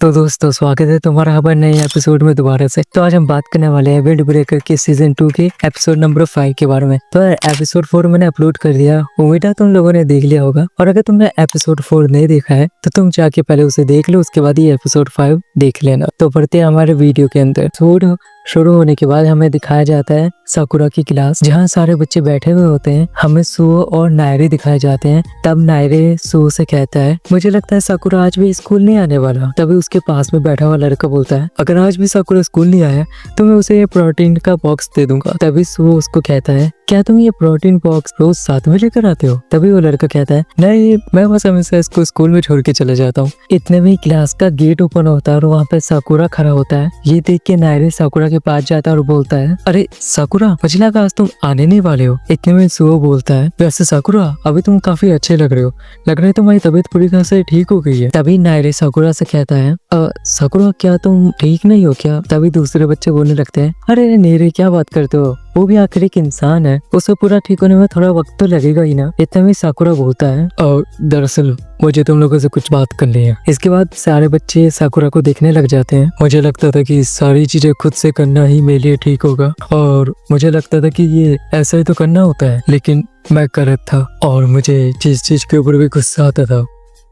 तो दोस्तों स्वागत है तुम्हारा हमारे नए एपिसोड में दोबारा से। तो आज हम बात करने वाले हैं विंड ब्रेकर के सीजन 2 के एपिसोड नंबर 5 के बारे में। तो एपिसोड 4 मैंने अपलोड कर दिया, उम्मीद है तुम लोगों ने देख लिया होगा। और अगर तुमने एपिसोड 4 नहीं देखा है तो तुम जाके पहले उसे देख लो, उसके बाद ये एपिसोड 5 देख लेना। तो बढ़ते हैं हमारे वीडियो के अंदर। शुरू होने के बाद हमें दिखाया जाता है साकुरा की क्लास, जहाँ सारे बच्चे बैठे हुए होते हैं। हमें सुओ और नायरे दिखाए जाते हैं। तब नायरे सुओ से कहता है, मुझे लगता है साकुरा आज भी स्कूल नहीं आने वाला। तभी उसके पास में बैठा हुआ लड़का बोलता है, अगर आज भी साकुरा स्कूल नहीं आया तो मैं उसे ये प्रोटीन का बॉक्स दे दूंगा। तभी सुओ उसको कहता है, क्या तुम ये प्रोटीन बॉक्स रोज साथ में लेकर आते हो? तभी वो लड़का कहता है, नहीं, मैं बस हमेशा इसको स्कूल में छोड़ के चला जाता हूँ। इतने में क्लास का गेट ओपन होता है और वहाँ पे साकुरा खड़ा होता है। ये देख के नायरे साकुरा के पास जाता है और बोलता है, अरे साकुरा, मुझे लगा आज तुम आने नहीं वाले हो। इतने में सुओ बोलता है, वैसे साकुरा अभी तुम काफी अच्छे लग रहे हो, लग रहा है तुम्हारी तबीयत पूरी तरह से ठीक हो गई है। तभी नायरे साकुरा से कहता है, साकुरा क्या तुम ठीक नहीं हो क्या? तभी दूसरे बच्चे बोलने लगते हैं, अरे नेरे क्या बात करते हो, वो भी आखिर एक इंसान है, उसे पूरा ठीक होने में थोड़ा वक्त तो लगेगा ही ना। इतने में साकुरा बोलता है, और दरअसल मुझे तुम लोगों से कुछ बात करनी है। इसके बाद सारे बच्चे साकुरा को देखने लग जाते हैं। मुझे लगता था कि सारी चीजें खुद से करना ही मेरे लिए ठीक होगा, और मुझे लगता था कि ये ऐसा ही तो करना होता है, लेकिन मैं करत था और मुझे जिस चीज के ऊपर भी गुस्सा आता था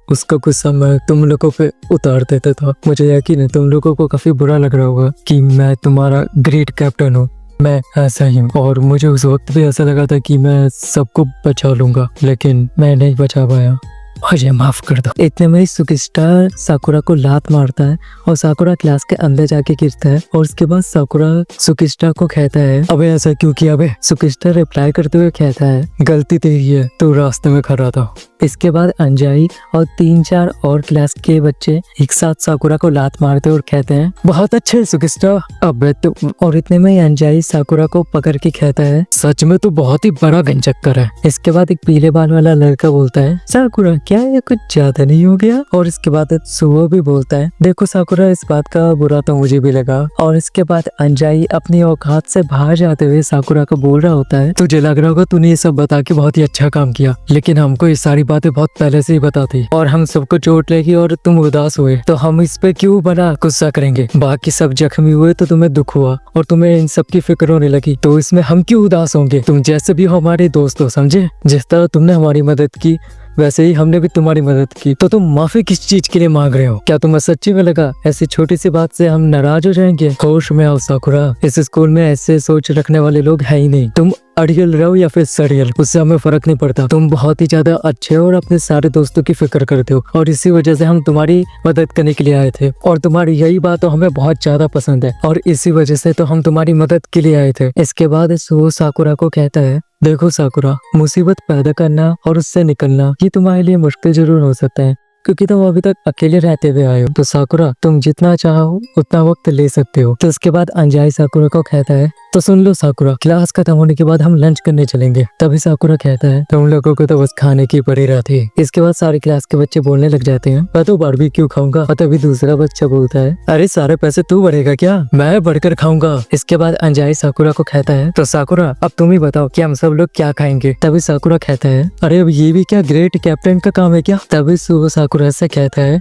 उसका गुस्सा मैं तुम लोगों पे उतार देता था। मुझे यकीन है तुम लोगों को काफी बुरा लग रहा होगा कि मैं तुम्हारा ग्रेट कैप्टन हूँ, मैं ऐसा ही हूँ। और मुझे उस वक्त भी ऐसा लगा था कि मैं सबको बचा लूंगा, लेकिन मैं नहीं बचा पाया, मुझे माफ कर दो। इतने में सुकिस्टा साकुरा को लात मारता है और साकुरा क्लास के अंदर जाके गिरता है। और उसके बाद साकुरा सुकिस्टा को कहता है, अबे ऐसा क्यों किया बे? सुकिस्टा रिप्लाई करते हुए कहता है, गलती तेरी है, तू रास्ते में खड़ा था। इसके बाद अंजाई और 3-4 और क्लास के बच्चे एक साथ साकुरा को लात मारते और कहते हैं, बहुत अच्छे सुकिस्टा। अबे तुम। और इतने में अंजाई साकुरा को पकड़ के कहता है, सच में तो बहुत ही बड़ा गंचक्कर है। इसके बाद एक पीले बाल वाला लड़का बोलता है, साकुरा क्या ये कुछ ज्यादा नहीं हो गया? और इसके बाद सुओ भी बोलता है, देखो साकुरा, इस बात का बुरा तो मुझे भी लगा। और इसके बाद अंजाई अपनी औकात से बाहर जाते हुए साकुरा को बोल रहा होता है, तुझे लग रहा होगा तूने ये सब बता के बहुत ही अच्छा काम किया, लेकिन हमको ये सारी बातें बहुत पहले से ही बता थी और हम सबको चोट लगी और तुम उदास हुए, तो हम इस पे क्यों बड़ा गुस्सा करेंगे? बाकी सब जख्मी हुए तो तुम्हें दुख हुआ और तुम्हें इन सब की फिक्र होने लगी, तो इसमें हम क्यों उदास होंगे? तुम जैसे भी हो हमारे दोस्त हो, समझे? जिस तरह तुमने हमारी मदद की वैसे ही हमने भी तुम्हारी मदद की, तो तुम माफी किस चीज के लिए मांग रहे हो? क्या तुम्हें सच्ची में लगा ऐसी छोटी सी बात से हम नाराज हो जाएंगे? होश में आओ साकुरा, इस स्कूल में ऐसे सोच रखने वाले लोग है ही नहीं। तुम अड़ियल रहो या फिर सड़ियल, उससे हमें फर्क नहीं पड़ता। तुम बहुत ही ज्यादा अच्छे हो और अपने सारे दोस्तों की फिक्र करते हो, और इसी वजह से हम तुम्हारी मदद करने के लिए आए थे, और तुम्हारी यही बात तो हमें बहुत ज्यादा पसंद है, और इसी वजह से तो हम तुम्हारी मदद के लिए आए थे। इसके बाद सुओ साकुरा को कहता है, देखो साकुरा, मुसीबत पैदा करना और उससे निकलना ये तुम्हारे लिए मुश्किल जरूर हो सकता है, क्योंकि तुम अभी तक अकेले रहते हुए आए हो। तो साकुरा, तुम जितना चाहो उतना वक्त ले सकते हो। तो उसके बाद अंजाई साकुरा को कहता है, तो सुन लो साकुरा, क्लास खत्म होने के बाद हम लंच करने चलेंगे। तभी साकुरा कहता है, तुम लोगों को तो बस खाने की पड़ी रहती है। इसके बाद सारी क्लास के बच्चे बोलने लग जाते हैं, मैं तो बारबेक्यू खाऊंगा। और तभी दूसरा बच्चा बोलता है, अरे सारे पैसे तू भरेगा क्या? मैं बढ़कर खाऊंगा। इसके बाद अंजाई साकुरा को कहता है, तो साकुरा अब तुम ही बताओ कि हम सब लोग क्या खाएंगे? तभी साकुरा कहता है, अरे अब ये भी क्या ग्रेट कैप्टन का काम है क्या? तभी सुओ साकुरा से कहता है,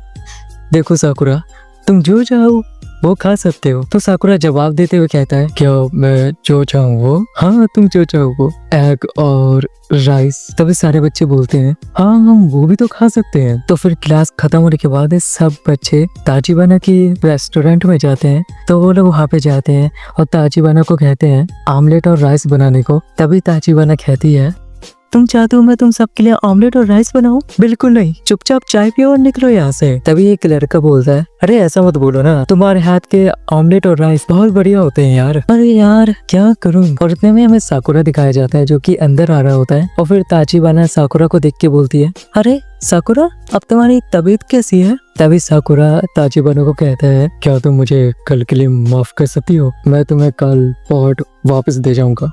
देखो साकुरा, तुम जो चाहो वो खा सकते हो। तो साकुरा जवाब देते हुए कहता है, क्या मैं जो चाहूँ वो? हाँ, तुम जो चाहो वो, एग और राइस। तभी सारे बच्चे बोलते हैं, हाँ हम वो भी तो खा सकते हैं। तो फिर क्लास खत्म होने के बाद सब बच्चे ताजिबाना की रेस्टोरेंट में जाते हैं। तो वो लोग वहाँ पे जाते हैं और ताजिबाना को कहते हैं आमलेट और राइस बनाने को। तभी ताजिबाना कहती है, तुम चाहते हो मैं तुम सबके लिए ऑमलेट और राइस बनाऊं? बिल्कुल नहीं, चुपचाप चाय पियो और निकलो यहाँ से। तभी एक लड़का बोलता है, अरे ऐसा मत बोलो ना, तुम्हारे हाथ के ऑमलेट और राइस बहुत बढ़िया होते हैं यार। अरे यार क्या करूं? और इतने में हमें साकुरा दिखाया जाता है जो कि अंदर आ रहा होता है। और फिर ताचिबाना साकुरा को देख के बोलती है, अरे साकुरा, अब तुम्हारी तबीयत कैसी है? तभी साकुरा ताचिबाना को कहता है, क्या तुम मुझे कल के लिए माफ कर सकती हो? मैं तुम्हें कल पॉट वापस दे जाऊंगा।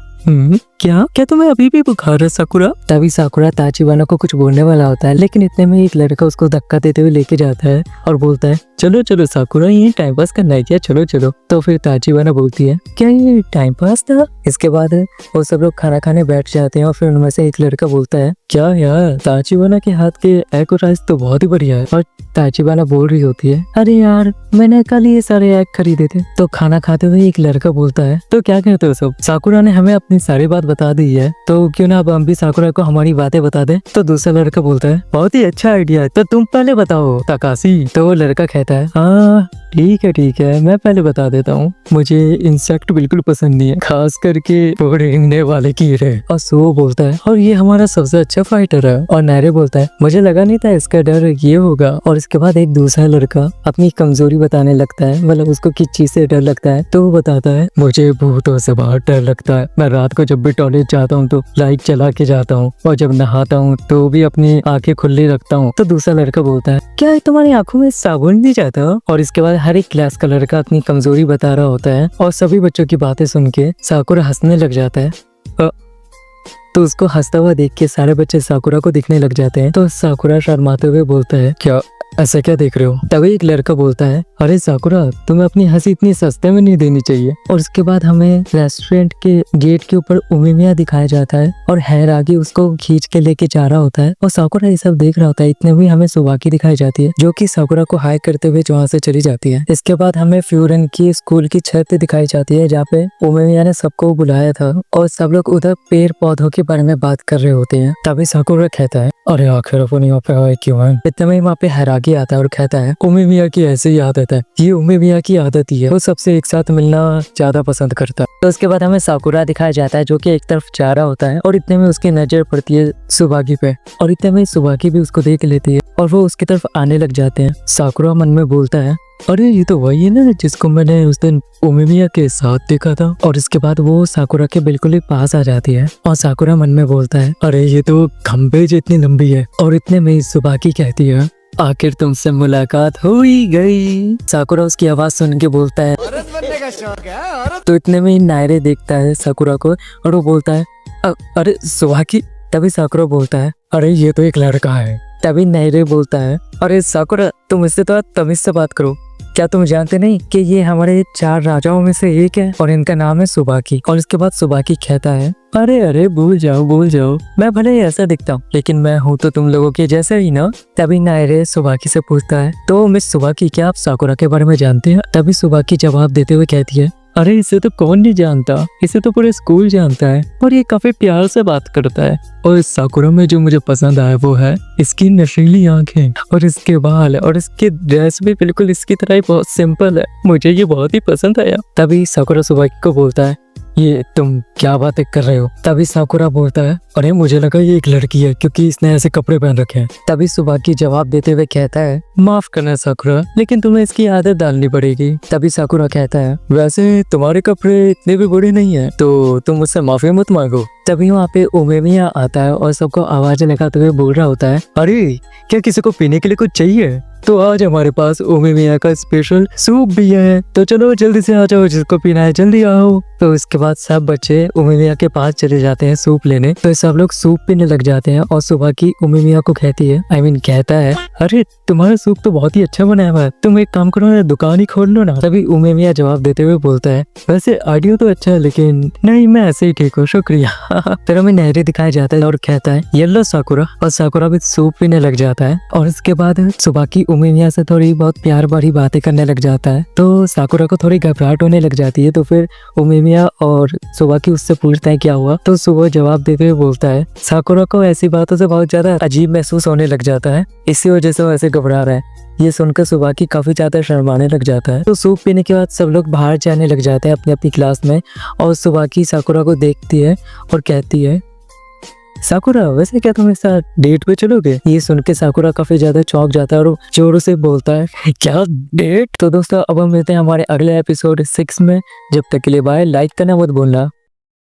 क्या क्या तुम्हें अभी भी बुखार है साकुरा? तभी साकुरा ताचिबाना को कुछ बोलने वाला होता है, लेकिन इतने में एक लड़का उसको धक्का देते हुए लेके जाता है और बोलता है चलो चलो साकुरा, ये टाइम पास करना है क्या, चलो चलो। तो फिर ताचिबाना बोलती है क्या ये टाइम पास था? इसके बाद वो सब लोग खाना खाने बैठ जाते हैं और फिर उनमें से एक लड़का बोलता है क्या यार, ताचिबाना के हाथ के एग राइस तो बहुत ही बढ़िया है। और ताचिबाना बोल रही होती है अरे यार, मैंने कल ये सारे एग खरीदे थे। तो खाना खाते हुए एक लड़का बोलता है तो क्या कहते हो सब, साकुरा ने हमें अपनी सारी बात बता दी है, तो क्यों ना अब हम भी साकुरा को हमारी बातें बता दे। तो दूसरा लड़का बोलता है बहुत ही अच्छा आइडिया है, तो तुम पहले बताओ ताकाशी। तो वो लड़का कहता है हाँ ठीक है, मैं पहले बता देता हूँ। मुझे इंसेक्ट बिल्कुल पसंद नहीं है, खास करके वो रेंगने वाले कीड़े। और सो बोलता है और ये हमारा सबसे अच्छा फाइटर है। और नायरे बोलता है मुझे लगा नहीं था इसका डर ये होगा। और इसके बाद एक दूसरा लड़का अपनी कमजोरी बताने लगता है, मतलब उसको किस चीज से डर लगता है। तो वो बताता है मुझे भूतों से बहुत डर लगता है, मैं रात को जब भी टॉयलेट जाता हूँ तो लाइट चला के जाता हूँ, और जब नहाता हूँ तो भी अपनी आंखें खुली रखता हूँ। तो दूसरा लड़का बोलता है क्या तुम्हारी आंखों में साबुन नहीं जाता? और इसके बाद हर एक क्लास का लड़का अपनी कमजोरी बता रहा होता है और सभी बच्चों की बातें सुन के साकुरा हंसने लग जाता है। तो उसको हंसता हुआ देख के सारे बच्चे साकुरा को दिखने लग जाते हैं। तो साकुरा शर्माते हुए बोलता है क्या ऐसा क्या देख रहे हो? तभी एक लड़का बोलता है अरे साकुरा, तुम्हें अपनी हंसी इतनी सस्ते में नहीं देनी चाहिए। और उसके बाद हमें रेस्टोरेंट के गेट के ऊपर उमिमिया दिखाया जाता है और हैरागी उसको खींच के लेके जा रहा होता है और साकुरा ये सब देख रहा होता है। इतने में हमें सुबाकी दिखाई जाती है जो कि साकुरा को हाई करते हुए वहां से चली जाती है। इसके बाद हमें फ्यूरन की स्कूल की छत दिखाई जाती है जहाँ पे उमिमिया ने सबको बुलाया था और सब लोग उधर पेड़ पौधों के बारे में बात कर रहे होते हैं। तभी साकुरा कहता है अरे आखिर अपन यहाँ पे आए क्यों है? इतने में वहाँ पे हैरागी आता है और कहता है उमिमिया की ऐसी ही आदत है, ये उमिमिया की आदत ही है, वो सबसे एक साथ मिलना ज्यादा पसंद करता है। तो उसके बाद हमें साकुरा दिखाया जाता है जो कि एक तरफ जा रहा होता है और इतने में उसकी नजर पड़ती है सुबाकी पे और इतने में सुबाकी भी उसको देख लेती है और वो उसकी तरफ आने लग जाते हैं। साकुरा मन में बोलता है अरे ये तो वही है ना जिसको मैंने उस दिन उमिमिया के साथ देखा था। और इसके बाद वो साकुरा के बिल्कुल ही पास आ जाती है और साकुरा मन में बोलता है अरे ये तो खंबे जितनी लंबी है। और इतने में सुबाकी कहती है आखिर तुमसे मुलाकात हो ही गई। साकुरा उसकी आवाज सुन के बोलता है औरत बनने का शौक है। तो इतने में नायरे देखता है साकुरा को और वो बोलता है अरे सुबाकी। तभी साकुरा बोलता है अरे ये तो एक लड़का है। तभी नायरे बोलता है अरे साकुरा, तुम इससे तो तमीज से बात करो, क्या तुम जानते नहीं कि ये हमारे 4 राजाओं में से एक है और इनका नाम है सुबाकी। और इसके बाद सुबाकी कहता है अरे अरे भूल जाओ, मैं भले ही ऐसा दिखता हूँ लेकिन मैं हूँ तो तुम लोगों के जैसे ही ना। तभी नायरे सुबाकी से पूछता है तो मिस सुबाकी, क्या आप साकुरा के बारे में जानते हैं? तभी सुबाकी जवाब देते हुए कहती है अरे इसे तो कौन नहीं जानता, इसे तो पूरे स्कूल जानता है और ये काफी प्यार से बात करता है। और इस साकुरा में जो मुझे पसंद आया वो है इसकी नशीली आंखें और इसके बाल और इसकी ड्रेस भी बिल्कुल इसकी तरह ही बहुत सिंपल है, मुझे ये बहुत ही पसंद आया। तभी साकुरा सुबाकी को बोलता है ये तुम क्या बातें कर रहे हो? तभी साकुरा बोलता है अरे मुझे लगा ये एक लड़की है क्योंकि इसने ऐसे कपड़े पहन रखे हैं। तभी सुबाकी जवाब देते हुए कहता है माफ करना साकुरा, लेकिन तुम्हें इसकी आदत डालनी पड़ेगी। तभी साकुरा कहता है वैसे तुम्हारे कपड़े इतने भी बड़े नहीं है तो तुम मुझसे माफी मत मांगो। तभी वहाँ पे उमिमिया आता है और सबको आवाज लगाते हुए बोल रहा होता है अरे क्या किसी को पीने के लिए कुछ चाहिए? तो आज हमारे पास उमिमिया का स्पेशल सूप भी है, तो चलो जल्दी से आ जाओ, जिसको पीना है जल्दी आओ। तो इसके बाद सब बच्चे उमिमिया के पास चले जाते हैं सूप लेने। तो सब लोग सूप पीने लग जाते हैं और सुबाकी उमिमिया को कहती है कहता है अरे तुम्हारा सूप तो बहुत ही अच्छा बनाया हुआ है, तुम एक काम करो ना, दुकान ही खोल लो ना। तभी उमिमिया जवाब देते हुए बोलता है वैसे आइडिया तो अच्छा है लेकिन नहीं, मैं ऐसे ही ठीक हूँ, शुक्रिया। फिर हमें नहरे दिखाया जाता है और कहता है ये लो साकुरा। और साकुरा भी सूप पीने लग जाता है और इसके बाद सुबाकी उमिमिया से थोड़ी बहुत प्यार भरी बातें करने लग जाता है। तो साकुरा को थोड़ी घबराहट होने लग जाती है। तो फिर उमिमिया और सुबाकी उससे पूछता है क्या हुआ। तो सुबह जवाब देते हुए बोलता है साकुरा को ऐसी बातों से बहुत ज्यादा अजीब महसूस होने लग जाता है, इसी वजह से वो ऐसे घबरा रहा है। ये सुनकर सुबाकी काफी ज्यादा शर्माने लग जाता है। तो सूप पीने के बाद सब लोग बाहर जाने लग जाते हैं अपनी अपनी क्लास में और सुबाकी साकुरा को देखती है और कहती है साकुरा वैसे क्या तुम इस डेट पे चलोगे? ये सुन के साकुरा काफी ज्यादा चौंक जाता है और जोरों से बोलता है क्या डेट? तो दोस्तों अब हम मिलते हैं हमारे अगले एपिसोड 6 में। जब तक के लिए बाय, लाइक करना मत भूलना।